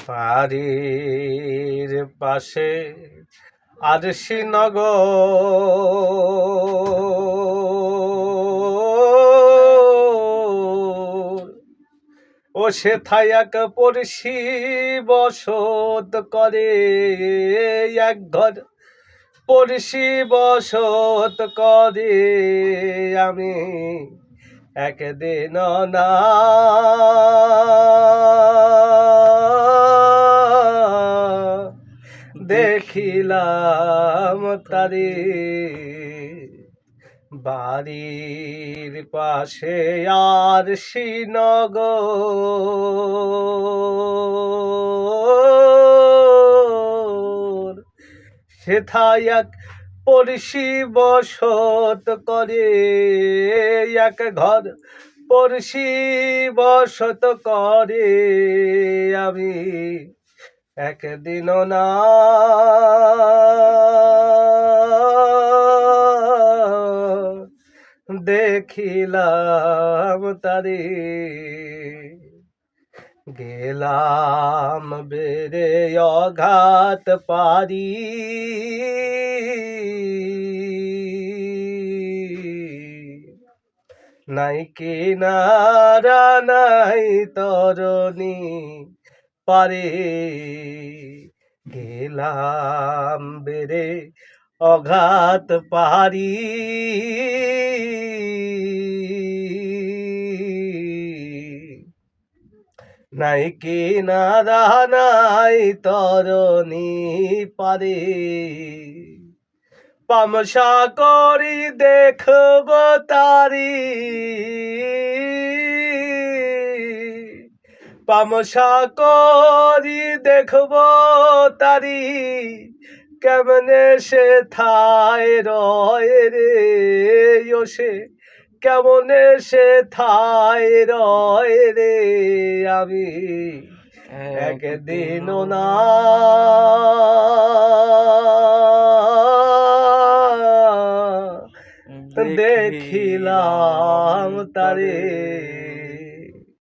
বাড়ির পাশে আরশি নগর, ও সেথায় এক পড়শি বসত করে। এক ঘর পড়শি বসত করে। আমি একদিন না দেখিলাম তারে, বাড়ির পাশে আরশি নগর, সেথায় এক পড়শি বসত করে। এক ঘর পড়শি বসত করে। আমি একদিন না দেখিলাম তারে, গেলাম বেড়ে অঘাত পারি। নাই কিনারা নাই তরণী পারে, গেলাম বেড়ে অঘাত পারি। নাই কিনারা নাই তরণী পারে, পামসা করি দেখব তারি, পামসা করি দেখব তারি। কেমনে সে থায় রয় রে, ও সে কেমনে সে থায় রয় রে। আমি একদিন না দেখিলাম তারে।